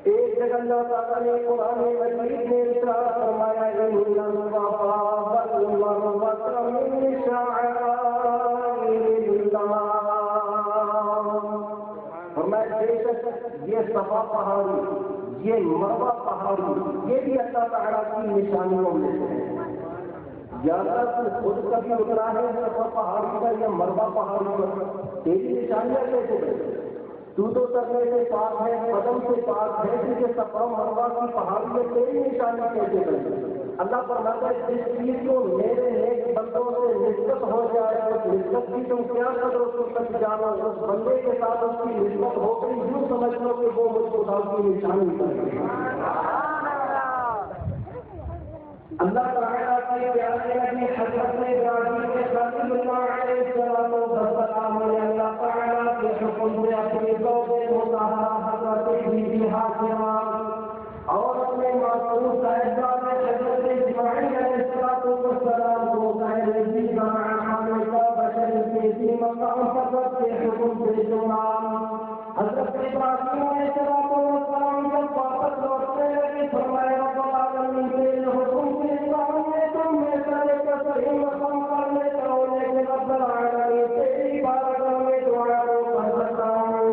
ایک جگہ اللہ تعالیٰ نے قرآن مجید میں ارشاد فرمایا ان الصفا والمروۃ من شعائر اللہ، فرمایا بے شک یہ صفا پہاڑی، یہ مروہ پہاڑی، یہ بھی اللہ تعالیٰ کی نشانیوں میں سے ہے۔ یا اللہ تو خود کبھی اترا ہے صفا پہاڑی پر یا مروہ پہاڑی پر، تیری نشانیاں کیسے بنے؟ تو کرنے سے پاک ہے، قدم سے پاک ہے، کیونکہ صفا مروہ کی پہاڑی میں تیری نشانی کیسے بنے؟ اللہ فرماتا ہے جس چیز کو میرے نیک بندوں سے نسبت ہو جائے اس نسبت کی تم کیا قدر اس کو تک جانا، اس بندے کے ساتھ اس کی نسبت ہو گئی، یوں سمجھ لو کہ وہ مجھ خدا کی نشانی بنے۔ اللہ تعالیٰ کے پیارے نبی حضرت ابراہیم خلیل اللہ علیہ السلام نے اللہ تعالیٰ کے حکم سے اپنی زوج مطہرہ حضرت بی بی ہاجرہ اور اپنے معصوم صاحبزاد حضرت اسماعیل علیہ السلام کو ظاہر بشر کے مقام حضرت کے حکم سے چنا۔ حضرت ابراہیم علیہ السلام جب واپس لوٹنے لگے فرمایا رب العالمین کے حکم کے سامنے تم میں سارے کا صحیح مقام کر لیتا ہوں، لیکن رب العالمین تیری بارگاہ میں دعا کو کر سکتا ہوں۔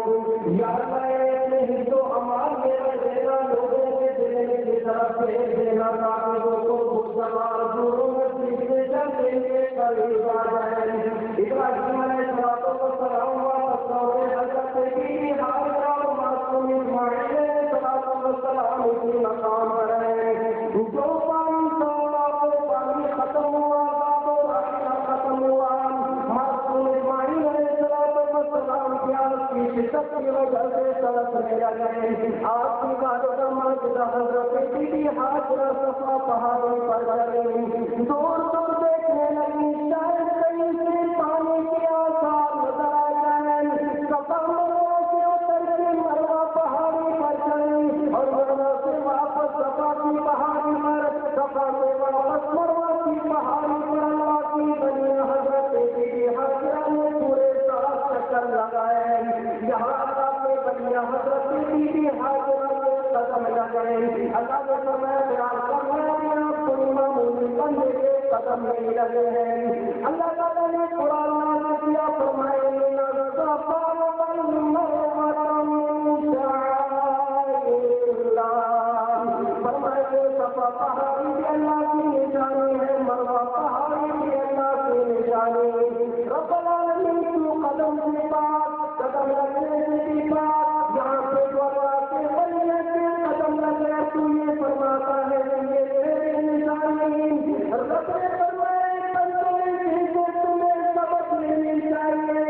یا اللہ اپنے حصو امال میرا دینا، لوگوں کے دل کی طرف بھیج دینا تاکہ وہ کو خوشگوار دوروں میں سیکھنے چلتے ہوئے قریب آ جائیں۔ ابراہیم علیہ السلام واپس لوٹے، حضرت بی بی ہاجرہ اور معصوم اسماعیل علیہ السلام اسی مقام پر ہیں۔ جو پانی ختم ہوا، ختم ہوا، معصوم اسماعیل علیہ السلام کی شدت کی وجہ سے تڑپنے لگے۔ آپ کی بات حضرت بی بی ہاجرہ صفا پہاڑوں پر چلی، دور دور دیکھنے لگی، شاید کہیں سے پانی کے آثار نظر آ جائیں۔ صفا مروہ سے اتر کے مروہ پہاڑی پر چلی اور مروہ سے واپس صفا کی پہاڑی پر، صفا سے واپس مروہ کی پہاڑی پر اللہ کی بنی حضرت بی بی ہاجرہ نے پورے 7 چکر لگائے۔ یہاں اللہ نے بنی حضرت بی بی ہاجرہ کے قدم لگائے۔ اللہ نے فرمایا معمولی بندے کے قدم نہیں لگے ہیں۔ اللہ تعالیٰ نے قرآن نازل کیا، فرمائے ان الصفا والمروۃ من شعائر اللہ، فرمائے کہ صفا پہاڑی بھی اللہ کی نشانی ہے، مروہ پہاڑی بھی اللہ کی نشانی۔ رب العالمین تو قدم سے بات، قدم لگنے سے بھی بات، جہاں پہ اللہ کے بننے کے قدم لگے تو یہ فرماتا ہے کہ یہ تیری نشانی۔ رب نے فرمایا بندوں سے تمہیں سبق لینے چاہیے،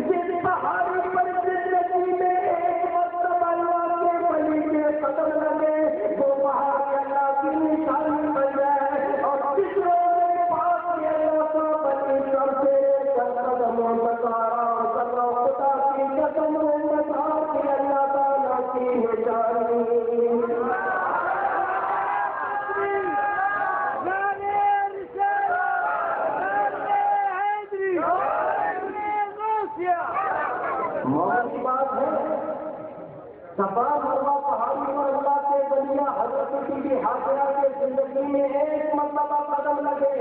جس پہاڑی پر زندگی میں ایک وقت اللہ کے ولی کے قدم لگے وہ پہاڑ اللہ کی نشانی بن جائے، اور جس روز پاس کے اللہ کو بنی کرتے قدموں بتارا کرو خدا کی قدموں بتا کے اللہ تعالیٰ کی نشانی۔ موت کی بات ہے، صفا مروہ پہاڑی پر اللہ کے بنیا حضرت بی بی ہاجرہ کے زندگی میں ایک مرتبہ قدم لگے۔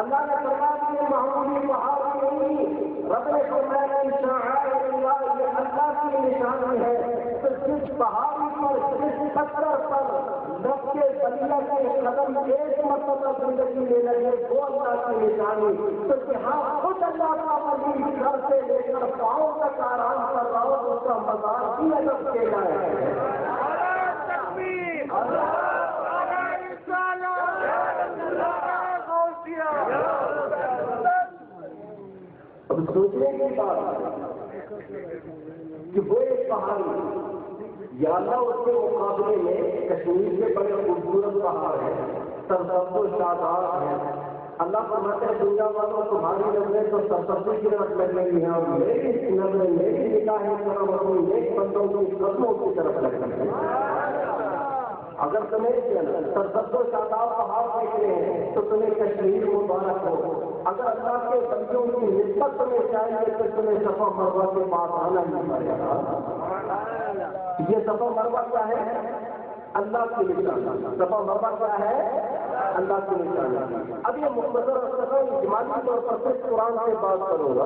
اللہ نے فرمایا کہ یہ معمولی پہاڑ نہیں، رب نے فرمایا کہ شعائر اللہ یہ اللہ کی نشانی ہے۔ تو جس پہاڑی پر، جس پتھر پر رب کے بنیا کے قدم ایک مرتبہ زندگی میں لگے وہ اللہ کی نشانی۔ تو جہاں خود اللہ کا ولی گھر سے لے کر پاؤں تک آرام کر رہا ہو اس کا مزار بھی الگ کیا جائے۔ اب سوچنے کی بات کہ وہ ایک پہاڑی یا اللہ اس کے مقابلے میں کشمیر کے بڑے خوبصورت پہاڑ ہے، سرسبز و شاداب ہے۔ اللہ فرماتے ہیں دنیا والوں تمہاری نظریں تو سرسبزی کی طرف لگ رہی ہیں اور میری نظریں میری نگاہیں کرم اپنی نیک بندوں کی قدموں کی طرف لگ رہی ہیں۔ اگر تمہیں سرسبز و شاداب پہاڑ دیکھ رہے ہیں تو تمہیں کشمیر مبارک ہو۔ اگر اللہ کے بندوں کی نسبت تمہیں چاہیے تو تمہیں صفا مروہ کے پاس آنا ہی پڑے گا۔ یہ صفا مروا کیا ہے؟ اللہ کی نشانی. صفا مروا کیا ہے؟ اللہ کی نشانی. اب یہ مختصر اجمالی طور پر صرف قرآن سے بات کروں گا.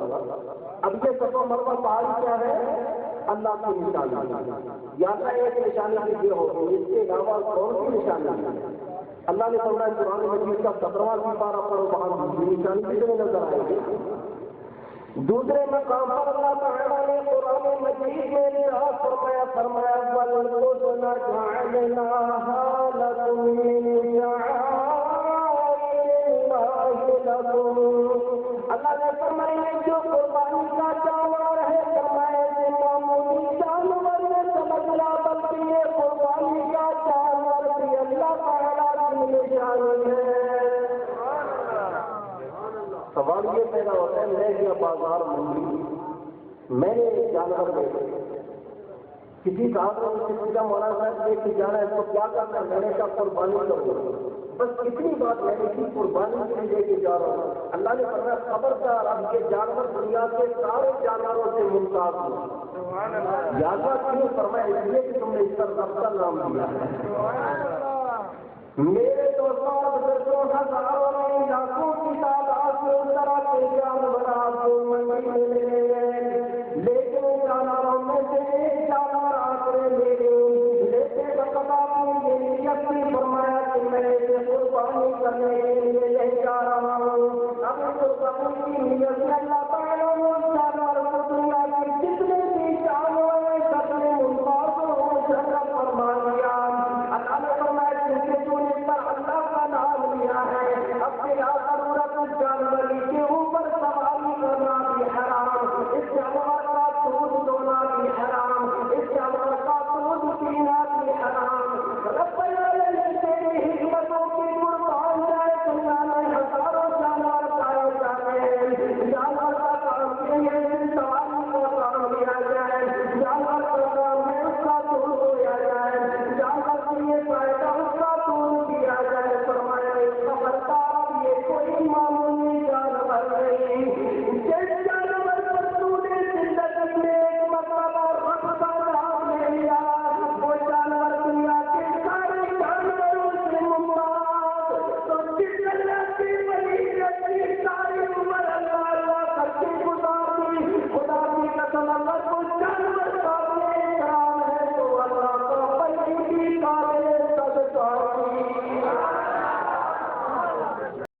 اب یہ صفا مروا پہاڑی کیا ہے؟ اللہ کی نشانی. یا ایک نشانی یہ ہوگی، اس کے علاوہ کون سی نشانی ہے؟ اللہ نے فرمایا قرآن مجید کا 17واں پارہ پڑھو، وہاں دوسری نشانی کتنے نظر آئے گی. دوسرے مقام پر اللہ تعالیٰ نے قرآن مجید میں ارشاد فرمایا وَالْبُدْنَ جَعَلْنَاهَا لَكُم مِّن شَعَائِرِ اللَّهِ لَكُمْ. اللہ نے فرمایا جو قربانی کا جانور ہے، فرمایا کہ معمولی جانور میں سمجھ لا، بلکہ یہ قربانی کا جانور بھی اللہ تعالیٰ کی نشانی ہے. سوال یہ پیدا ہوتا ہے، میں گیا بازار منڈی، میں نے ایک جانور دیکھا، کسی صاحب نے مجھ سے پوچھا مولانا صاحب دیکھ کے جانا ہے تو کیا کرنا ہے؟ میں نے کہا قربانی کروں. بس اتنی بات میں نے کی، قربانی کے لیے لے کے جا رہا ہوں. اللہ نے فرمایا خبردار، اب یہ جانور دنیا کے سارے جانوروں سے ممتاز ہوں. یادہ کیوں؟ فرمایا اس لیے کہ تم نے اس پر رب کا نام دیا ہے. میرے دوستوں اور بزرگوں، ہزاروں نہیں لاکھوں کی تعداد میں اس طرح کے جانور آپ کو منڈی میں ملیں گے، لیکن ان جانوروں میں سے ایک جانور آکڑے لے گئے. لیتے وقت آپ نے یہ نیت بھی فرمایا کہ میں اسے قربانی کرنے کے لیے یہی جا رہا ہوں. اب قربانی کی نیت